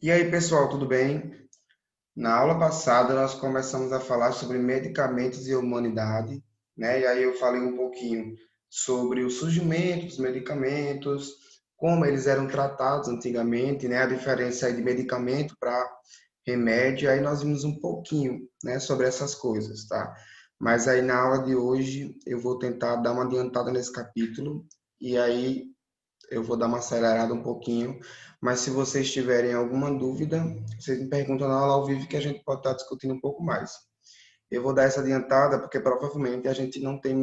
E aí, pessoal, tudo bem? Na aula passada, nós começamos a falar sobre medicamentos e humanidade, né? E aí eu falei um pouquinho sobre o surgimento dos medicamentos, como eles eram tratados antigamente, né? A diferença aí de medicamento para remédio. Aí nós vimos um pouquinho, né, sobre essas coisas, tá? Mas aí na aula de hoje eu vou tentar dar uma adiantada nesse capítulo e aí eu vou dar uma acelerada um pouquinho, mas se vocês tiverem alguma dúvida, vocês me perguntam na aula ao vivo que a gente pode estar discutindo um pouco mais. Eu vou dar essa adiantada porque provavelmente a gente não tem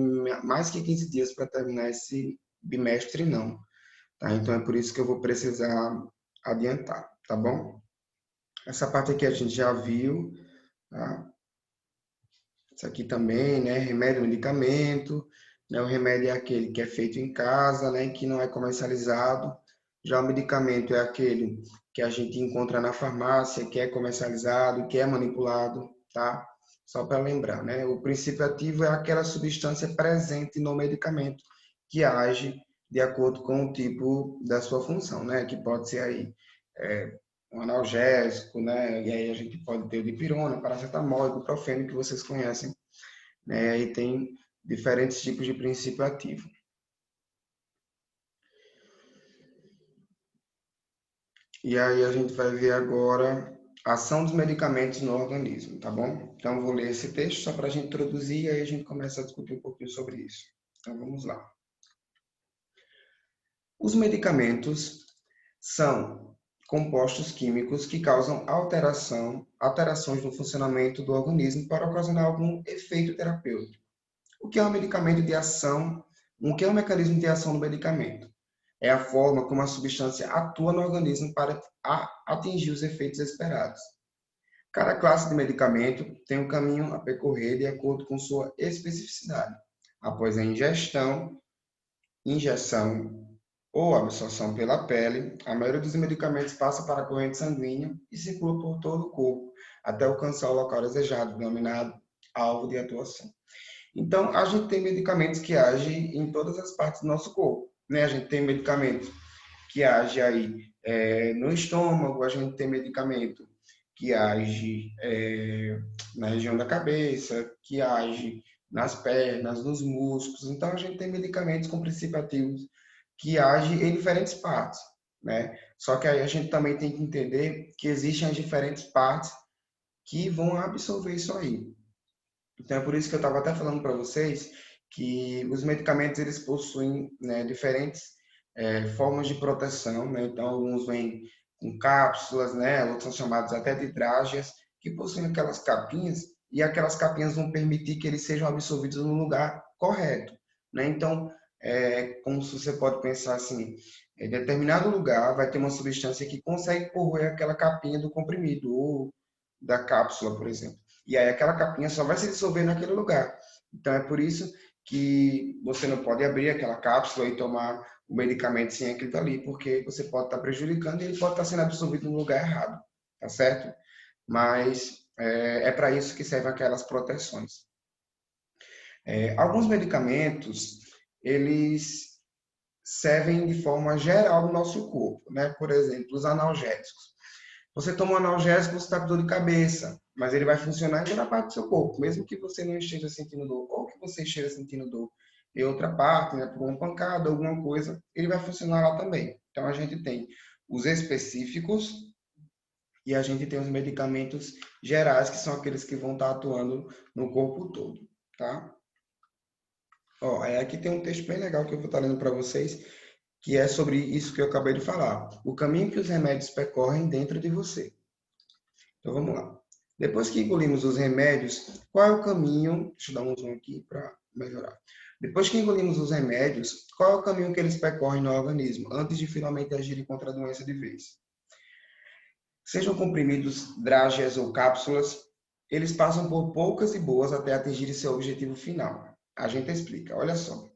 mais que 15 dias para terminar esse bimestre, não. Tá? Então é por isso que eu vou precisar adiantar, tá bom? Essa parte aqui a gente já viu, tá? Isso aqui também, né? Remédio, medicamento, né? O remédio é aquele que é feito em casa, né? Que não é comercializado. Já o medicamento é aquele que a gente encontra na farmácia, que é comercializado, que é manipulado, tá? Só para lembrar, né? O princípio ativo é aquela substância presente no medicamento que age de acordo com o tipo da sua função, né? Que pode ser aí um analgésico, né? E aí a gente pode ter o dipirona, paracetamol, ibuprofeno, que vocês conhecem, né? E aí tem diferentes tipos de princípio ativo. E aí a gente vai ver agora a ação dos medicamentos no organismo, tá bom? Então eu vou ler esse texto só para a gente introduzir e aí a gente começa a discutir um pouquinho sobre isso. Então vamos lá. Os medicamentos são compostos químicos que causam alterações no funcionamento do organismo para ocasionar algum efeito terapêutico. O que é um medicamento de ação? O que é um mecanismo de ação do medicamento? É a forma como a substância atua no organismo para atingir os efeitos esperados. Cada classe de medicamento tem um caminho a percorrer de acordo com sua especificidade. Após a injeção ou absorção pela pele, a maioria dos medicamentos passa para a corrente sanguínea e circula por todo o corpo, até alcançar o local desejado, denominado alvo de atuação. Então, a gente tem medicamentos que agem em todas as partes do nosso corpo, né? A gente tem medicamento que age aí no estômago, a gente tem medicamento que age na região da cabeça, que age nas pernas, nos músculos. Então, a gente tem medicamentos com princípios ativos que agem em diferentes partes, né? Só que aí a gente também tem que entender que existem as diferentes partes que vão absorver isso aí. Então, é por isso que eu estava até falando para vocês que os medicamentos eles possuem, né, diferentes formas de proteção, né? Então, alguns vêm com cápsulas, né? Outros são chamados até de drágeas, que possuem aquelas capinhas e aquelas capinhas vão permitir que eles sejam absorvidos no lugar correto, né? Então, como você pode pensar assim, em determinado lugar vai ter uma substância que consegue corroer aquela capinha do comprimido ou da cápsula, por exemplo. E aí aquela capinha só vai se dissolver naquele lugar. Então é por isso que você não pode abrir aquela cápsula e tomar o medicamento sem aquilo ali, porque você pode estar prejudicando e ele pode estar sendo absorvido no lugar errado, tá certo? Mas é para isso que servem aquelas proteções. Alguns medicamentos, eles servem de forma geral no nosso corpo, né? Por exemplo, os analgésicos. Você toma um analgésico, você está com dor de cabeça, mas ele vai funcionar em toda parte do seu corpo, mesmo que você não esteja sentindo dor, ou que você esteja sentindo dor em outra parte, né, por uma pancada, alguma coisa, ele vai funcionar lá também. Então a gente tem os específicos e a gente tem os medicamentos gerais, que são aqueles que vão estar atuando no corpo todo, tá? Ó, aqui tem um texto bem legal que eu vou estar lendo para vocês, que é sobre isso que eu acabei de falar. O caminho que os remédios percorrem dentro de você. Então vamos lá. Depois que engolimos os remédios, qual é o caminho? Deixa eu dar um zoom aqui para melhorar. Depois que engolimos os remédios, qual é o caminho que eles percorrem no organismo antes de finalmente agirem contra a doença de vez? Sejam comprimidos, drágeas ou cápsulas, eles passam por poucas e boas até atingirem seu objetivo final. A gente explica, olha só.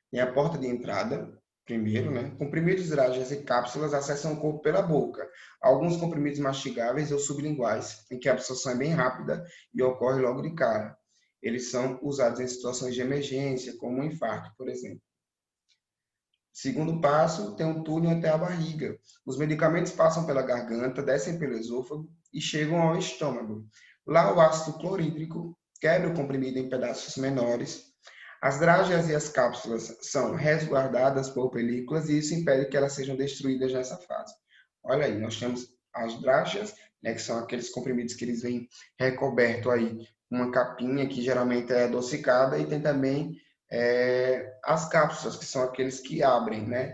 Tem a porta de entrada, primeiro, né? Comprimidos, drágeas e cápsulas acessam o corpo pela boca. Alguns comprimidos mastigáveis ou sublinguais, em que a absorção é bem rápida e ocorre logo de cara. Eles são usados em situações de emergência, como um infarto, por exemplo. Segundo passo, tem um túnel até a barriga. Os medicamentos passam pela garganta, descem pelo esôfago e chegam ao estômago. Lá, o ácido clorídrico quebra o comprimido em pedaços menores. As drágeas e as cápsulas são resguardadas por películas e isso impede que elas sejam destruídas nessa fase. Olha aí, nós temos as drágeas, né, que são aqueles comprimidos que eles vêm recoberto aí uma capinha que geralmente é adocicada e tem também as cápsulas, que são aqueles que abrem, né?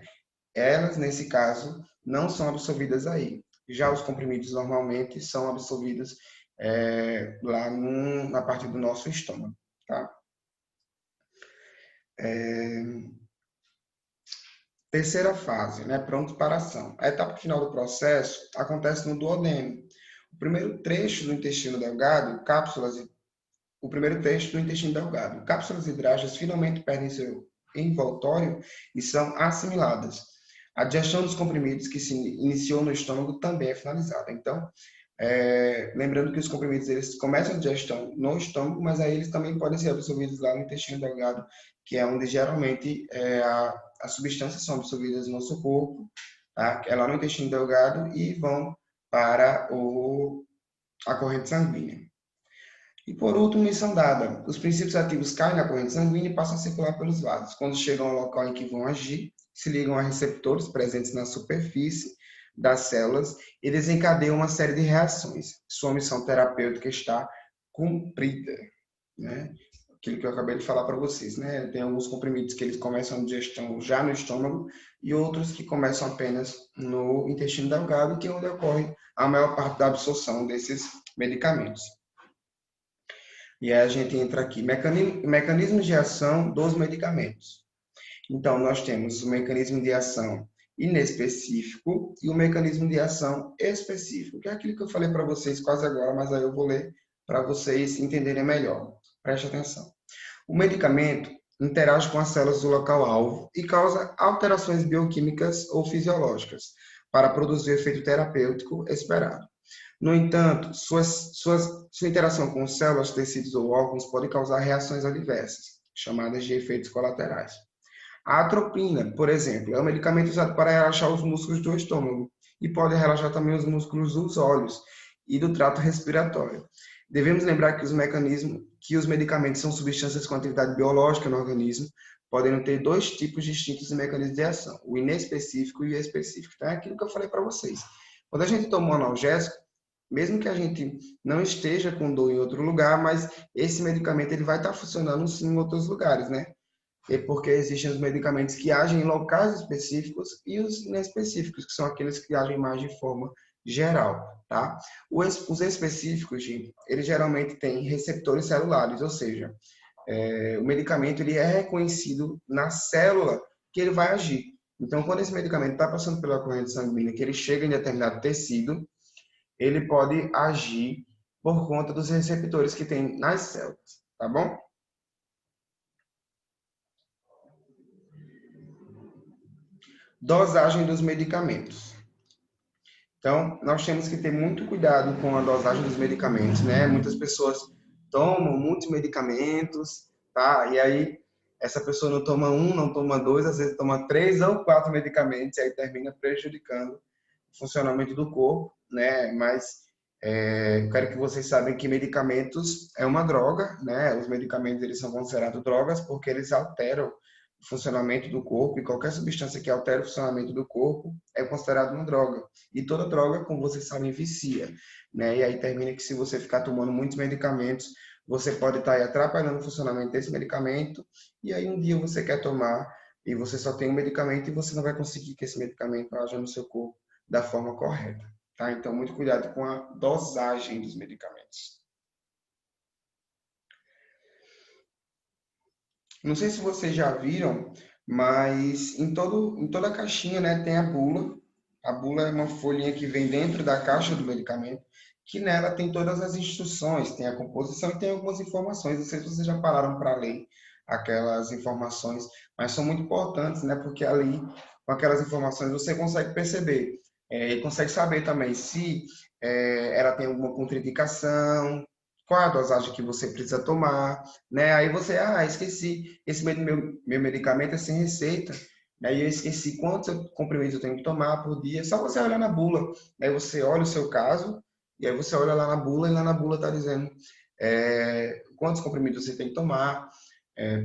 Elas, nesse caso, não são absorvidas aí. Já os comprimidos normalmente são absorvidos lá na parte do nosso estômago, tá? Terceira fase, né? Pronto para ação. A etapa final do processo acontece no duodeno. O primeiro trecho do intestino delgado, o primeiro trecho do intestino delgado. Cápsulas hidrágeas finalmente perdem seu envoltório e são assimiladas. A digestão dos comprimidos que se iniciou no estômago também é finalizada. Então, lembrando que os comprimidos eles começam a digestão no estômago, mas aí eles também podem ser absorvidos lá no intestino delgado, que é onde geralmente as substâncias são absorvidas no nosso corpo, tá? É lá no intestino delgado e vão para a corrente sanguínea. E por último, missão dada. Os princípios ativos caem na corrente sanguínea e passam a circular pelos vasos. Quando chegam ao local em que vão agir, se ligam a receptores presentes na superfície das células e desencadeiam uma série de reações. Sua missão terapêutica está cumprida, né? Aquilo que eu acabei de falar para vocês, né? Tem alguns comprimidos que eles começam a digestão já no estômago e outros que começam apenas no intestino delgado, que é onde ocorre a maior parte da absorção desses medicamentos. E aí a gente entra aqui, mecanismos de ação dos medicamentos. Então, nós temos o mecanismo de ação inespecífico e o mecanismo de ação específico, que é aquilo que eu falei para vocês quase agora, mas aí eu vou ler para vocês entenderem melhor. Preste atenção. O medicamento interage com as células do local-alvo e causa alterações bioquímicas ou fisiológicas para produzir o efeito terapêutico esperado. No entanto, sua interação com células, tecidos ou órgãos pode causar reações adversas, chamadas de efeitos colaterais. A atropina, por exemplo, é um medicamento usado para relaxar os músculos do estômago e pode relaxar também os músculos dos olhos e do trato respiratório. Devemos lembrar que os medicamentos são substâncias com atividade biológica no organismo, podendo ter dois tipos distintos de mecanismos de ação, o inespecífico e o específico. Então, é aquilo que eu falei para vocês. Quando a gente toma um analgésico, mesmo que a gente não esteja com dor em outro lugar, mas esse medicamento ele vai estar funcionando sim em outros lugares, né? É porque existem os medicamentos que agem em locais específicos e os inespecíficos, que são aqueles que agem mais de forma geral, tá? Os específicos, eles geralmente têm receptores celulares, ou seja, o medicamento ele é reconhecido na célula que ele vai agir. Então, quando esse medicamento está passando pela corrente sanguínea, que ele chega em determinado tecido, ele pode agir por conta dos receptores que tem nas células, tá bom? Dosagem dos medicamentos. Então, nós temos que ter muito cuidado com a dosagem dos medicamentos, né? Muitas pessoas tomam muitos medicamentos, tá? E aí, essa pessoa não toma um, não toma dois, às vezes toma 3 ou 4 medicamentos, e aí termina prejudicando o funcionamento do corpo, né? Mas eu quero que vocês saibam que medicamentos é uma droga, né? Os medicamentos, eles são considerados drogas porque eles alteram o funcionamento do corpo e qualquer substância que altera o funcionamento do corpo é considerado uma droga. E toda droga, como vocês sabem, vicia, né? E aí termina que se você ficar tomando muitos medicamentos, você pode estar aí atrapalhando o funcionamento desse medicamento e aí um dia você quer tomar e você só tem um medicamento e você não vai conseguir que esse medicamento haja no seu corpo da forma correta, tá? Então, muito cuidado com a dosagem dos medicamentos. Não sei se vocês já viram, mas em toda a caixinha, né, tem a bula. A bula é uma folhinha que vem dentro da caixa do medicamento, que nela tem todas as instruções, tem a composição e tem algumas informações. Não sei se vocês já pararam para ler aquelas informações, mas são muito importantes, né, porque ali, com aquelas informações, você consegue perceber e consegue saber também se ela tem alguma contraindicação, qual é a dosagem que você precisa tomar, né? Aí você, esqueci, esse meu medicamento é sem receita, Aí eu esqueci quantos comprimidos eu tenho que tomar por dia. Só você olhar na bula. Aí você olha o seu caso, e aí você olha lá na bula, e lá na bula está dizendo quantos comprimidos você tem que tomar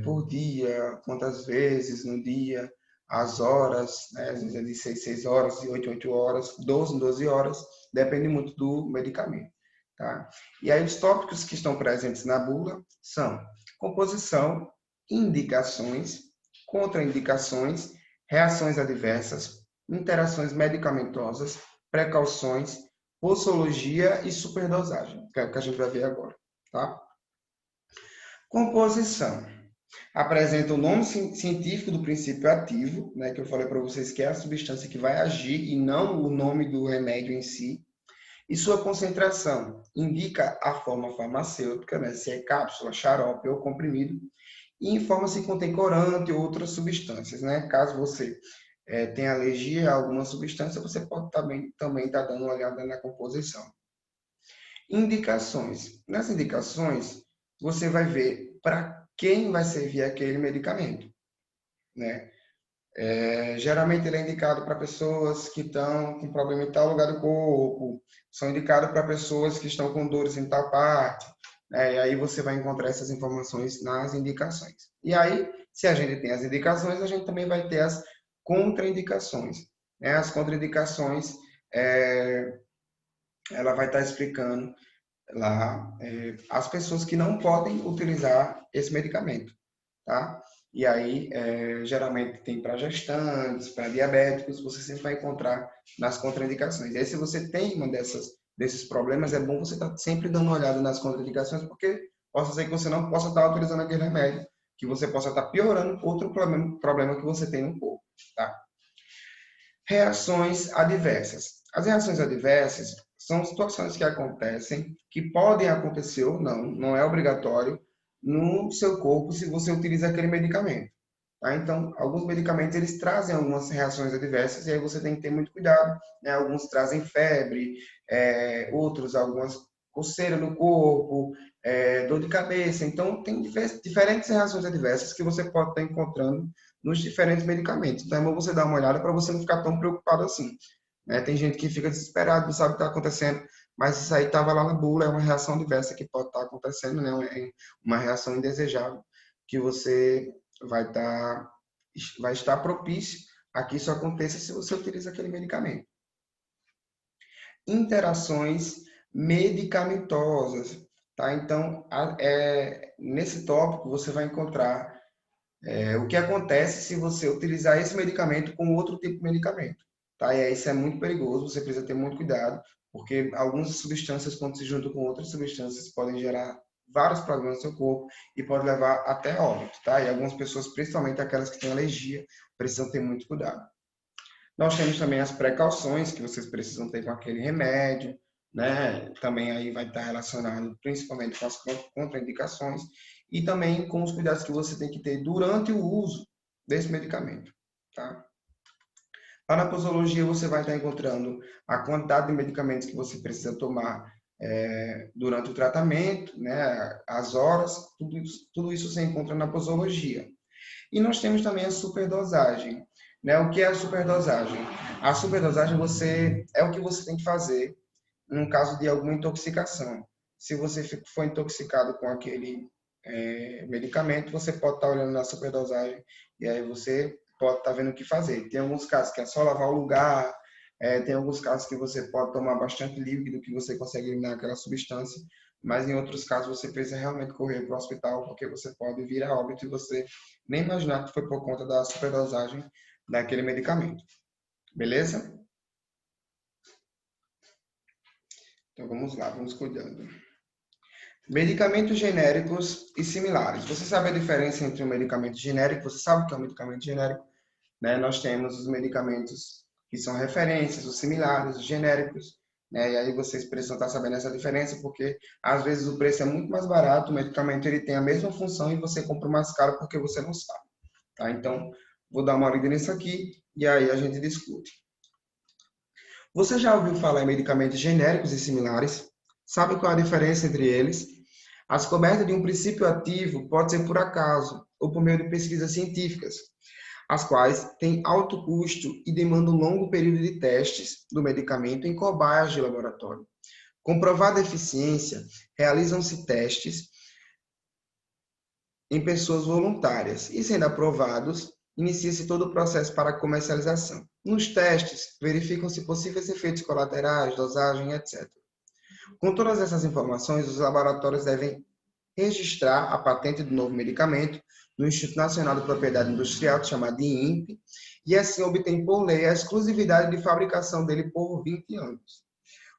por dia, quantas vezes no dia, as horas, né? Às vezes é de 6 horas, de 8 horas, 12 horas, depende muito do medicamento. Tá? E aí os tópicos que estão presentes na bula são composição, indicações, contraindicações, reações adversas, interações medicamentosas, precauções, posologia e superdosagem, que é o que a gente vai ver agora. Tá? Composição. Apresenta o nome científico do princípio ativo, né, que eu falei para vocês que é a substância que vai agir e não o nome do remédio em si. E sua concentração indica a forma farmacêutica, né, se é cápsula, xarope ou comprimido, e informa se contém corante ou outras substâncias. Né? Caso você tenha alergia a alguma substância, você pode também estar dando uma olhada na composição. Indicações. Nas indicações, você vai ver para quem vai servir aquele medicamento. Né? Geralmente ele é indicado para pessoas que estão com problema em tal lugar do corpo, são indicados para pessoas que estão com dores em tal parte, né? E aí você vai encontrar essas informações nas indicações. E aí, se a gente tem as indicações, a gente também vai ter as contraindicações. Né? As contraindicações, ela vai estar explicando lá as pessoas que não podem utilizar esse medicamento, tá? E aí, geralmente tem para gestantes, para diabéticos, você sempre vai encontrar nas contraindicações. E aí, se você tem uma desses problemas, é bom você estar sempre dando uma olhada nas contraindicações, porque possa ser que você não possa estar utilizando aquele remédio, que você possa estar piorando outro problema que você tem no corpo, tá? Reações adversas. As reações adversas são situações que acontecem, que podem acontecer ou não, não é obrigatório, no seu corpo se você utiliza aquele medicamento. Tá? Então, alguns medicamentos eles trazem algumas reações adversas e aí você tem que ter muito cuidado. Né? Alguns trazem febre, outros algumas coceira no corpo, dor de cabeça. Então, tem diferentes reações adversas que você pode estar encontrando nos diferentes medicamentos. Então, é bom você dar uma olhada para você não ficar tão preocupado assim. Né? Tem gente que fica desesperado, não sabe o que está acontecendo, mas isso aí estava lá na bula, é uma reação adversa que pode estar acontecendo, né? Uma reação indesejável que você vai estar propício a que isso aconteça se você utiliza aquele medicamento. Interações medicamentosas, tá? Então, nesse tópico você vai encontrar o que acontece se você utilizar esse medicamento com outro tipo de medicamento, tá? E aí isso é muito perigoso, você precisa ter muito cuidado, porque algumas substâncias, quando se juntam com outras substâncias, podem gerar vários problemas no seu corpo e pode levar até óbito, tá? E algumas pessoas, principalmente aquelas que têm alergia, precisam ter muito cuidado. Nós temos também as precauções que vocês precisam ter com aquele remédio, né? Também aí vai estar relacionado principalmente com as contraindicações e também com os cuidados que você tem que ter durante o uso desse medicamento, tá? Lá na posologia você vai estar encontrando a quantidade de medicamentos que você precisa tomar durante o tratamento, né? As horas, tudo isso você encontra na posologia. E nós temos também a superdosagem. Né? O que é a superdosagem? A superdosagem é o que você tem que fazer no caso de alguma intoxicação. Se você for intoxicado com aquele medicamento, você pode estar olhando na superdosagem e aí você pode estar vendo o que fazer. Tem alguns casos que é só lavar o lugar, tem alguns casos que você pode tomar bastante líquido que você consegue eliminar aquela substância, mas em outros casos você precisa realmente correr para o hospital porque você pode vir a óbito e você nem imaginar que foi por conta da superdosagem daquele medicamento. Beleza? Então vamos lá, vamos cuidando. Medicamentos genéricos e similares. Você sabe a diferença entre um medicamento genérico? Você sabe o que é um medicamento genérico? Né? Nós temos os medicamentos que são referências, os similares, os genéricos. Né? E aí vocês precisam estar sabendo essa diferença, porque às vezes o preço é muito mais barato, o medicamento ele tem a mesma função e você compra mais caro porque você não sabe. Tá? Então, vou dar uma olhada nisso aqui e aí a gente discute. Você já ouviu falar em medicamentos genéricos e similares? Sabe qual é a diferença entre eles? A descoberta de um princípio ativo pode ser por acaso ou por meio de pesquisas científicas. as quais têm alto custo e demandam um longo período de testes do medicamento em cobaias de laboratório. Comprovada a eficiência, realizam-se testes em pessoas voluntárias e, sendo aprovados, inicia-se todo o processo para a comercialização. Nos testes, verificam-se possíveis efeitos colaterais, dosagem, etc. Com todas essas informações, os laboratórios devem registrar a patente do novo medicamento no Instituto Nacional de Propriedade Industrial, chamado de INPE, e assim obtém por lei a exclusividade de fabricação dele por 20 anos.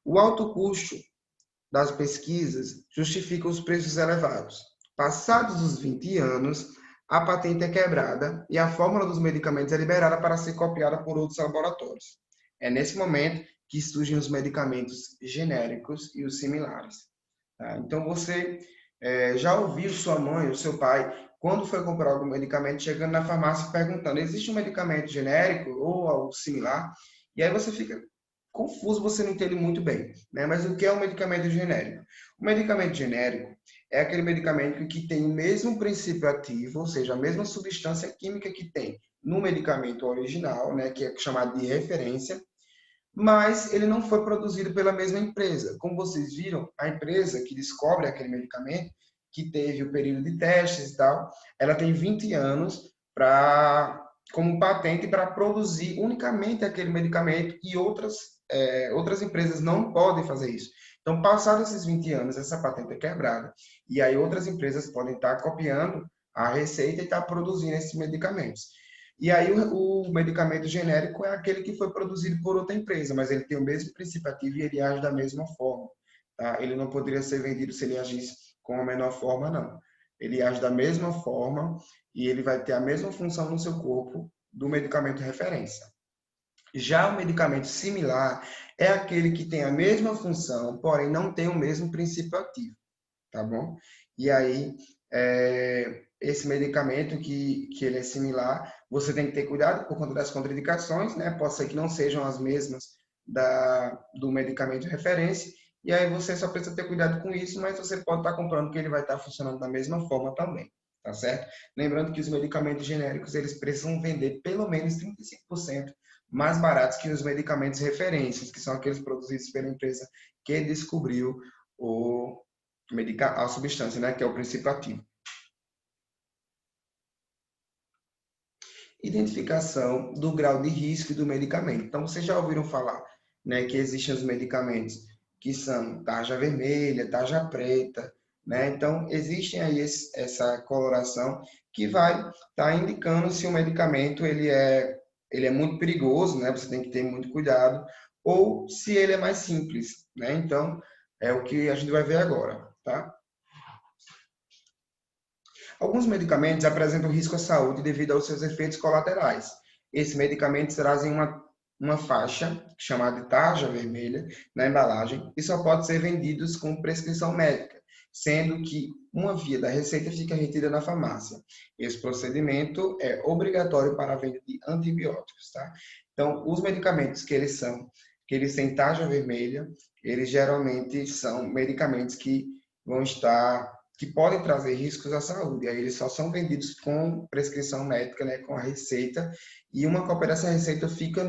O alto custo das pesquisas justifica os preços elevados. Passados os 20 anos, a patente é quebrada e a fórmula dos medicamentos é liberada para ser copiada por outros laboratórios. É nesse momento que surgem os medicamentos genéricos e os similares. Tá? Então, você já ouviu sua mãe ou seu pai, quando foi comprar algum medicamento, chegando na farmácia perguntando, existe um medicamento genérico ou algo similar? E aí você fica confuso, você não entende muito bem, né? Mas o que é um medicamento genérico? O medicamento genérico é aquele medicamento que tem o mesmo princípio ativo, ou seja, a mesma substância química que tem no medicamento original, né, que é chamado de referência, mas ele não foi produzido pela mesma empresa. Como vocês viram, a empresa que descobre aquele medicamento, que teve o período de testes e tal, ela tem 20 anos como patente para produzir unicamente aquele medicamento e outras empresas não podem fazer isso. Então, passados esses 20 anos, essa patente é quebrada. E aí outras empresas podem estar copiando a receita e estar produzindo esses medicamentos. E aí o medicamento genérico é aquele que foi produzido por outra empresa, mas ele tem o mesmo princípio ativo e ele age da mesma forma. Tá? Ele não poderia ser vendido se ele agisse com a menor forma, não. Ele age da mesma forma e ele vai ter a mesma função no seu corpo do medicamento referência. Já o medicamento similar é aquele que tem a mesma função, porém não tem o mesmo princípio ativo, tá bom? E aí, esse medicamento que ele é similar, você tem que ter cuidado por conta das contraindicações, né? Pode ser que não sejam as mesmas do medicamento de referência, e aí você só precisa ter cuidado com isso, mas você pode estar comprando que ele vai estar funcionando da mesma forma também, tá certo? Lembrando que os medicamentos genéricos, eles precisam vender pelo menos 35% mais baratos que os medicamentos referências, que são aqueles produzidos pela empresa que descobriu a substância, né, que é o princípio ativo. Identificação do grau de risco do medicamento. Então, vocês já ouviram falar, né, que existem os medicamentos que são tarja vermelha, tarja preta, né? Então, existem aí essa coloração que vai estar indicando se o medicamento ele é muito perigoso, né? Você tem que ter muito cuidado, ou se ele é mais simples, né? Então, é o que a gente vai ver agora, tá? Alguns medicamentos apresentam risco à saúde devido aos seus efeitos colaterais. Esses medicamentos trazem uma faixa, chamada de tarja vermelha, na embalagem, e só pode ser vendidos com prescrição médica, sendo que uma via da receita fica retida na farmácia. Esse procedimento é obrigatório para a venda de antibióticos, tá? Então, os medicamentos que eles têm tarja vermelha, eles geralmente são medicamentos que podem trazer riscos à saúde. Aí eles só são vendidos com prescrição médica, né, com a receita, e uma cópia dessa receita fica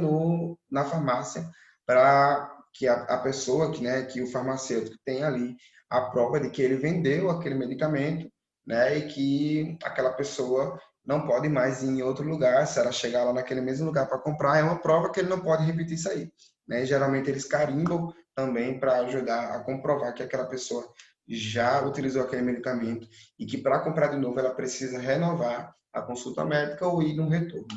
na farmácia para que a pessoa, que o farmacêutico tem ali a prova de que ele vendeu aquele medicamento, né, e que aquela pessoa não pode mais ir em outro lugar, se ela chegar lá naquele mesmo lugar para comprar, é uma prova que ele não pode repetir isso aí. Né? Geralmente eles carimbam também para ajudar a comprovar que aquela pessoa já utilizou aquele medicamento e que para comprar de novo ela precisa renovar a consulta médica ou ir num retorno.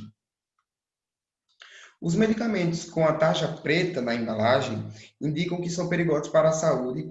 Os medicamentos com a taxa preta na embalagem indicam que são perigosos para a saúde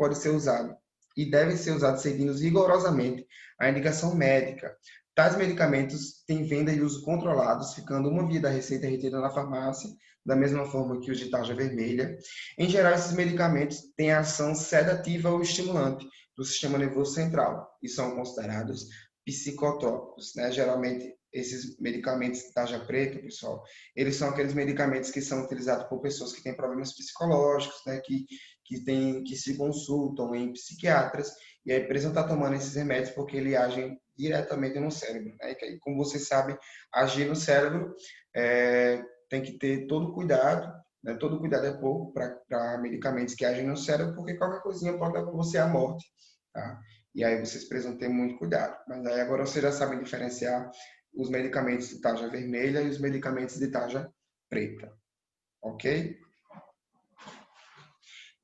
e devem ser usados seguindo rigorosamente a indicação médica. Tais medicamentos têm venda e uso controlados, ficando uma via da receita retida na farmácia, da mesma forma que os de tarja vermelha. Em geral, esses medicamentos têm ação sedativa ou estimulante do sistema nervoso central e são considerados psicotrópicos, né? Geralmente, esses medicamentos de tarja preta, pessoal, eles são aqueles medicamentos que são utilizados por pessoas que têm problemas psicológicos, né? Que se consultam em psiquiatras e aí precisam estar tomando esses remédios porque eles agem diretamente no cérebro, né? E como vocês sabem, agir no cérebro tem que ter todo cuidado, né? Todo cuidado é pouco para medicamentos que agem no cérebro, porque qualquer coisinha pode levar você à morte, tá? E aí vocês precisam ter muito cuidado. Mas aí agora vocês já sabem diferenciar os medicamentos de tarja vermelha e os medicamentos de tarja preta, ok?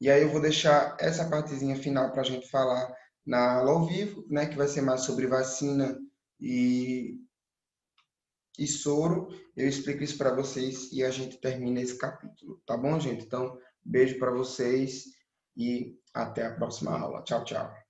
E aí eu vou deixar essa partezinha final para a gente falar na aula ao vivo, né, que vai ser mais sobre vacina e, e soro. Eu explico isso para vocês e a gente termina esse capítulo, tá bom, gente? Então, beijo para vocês e até a próxima aula. Tchau, tchau.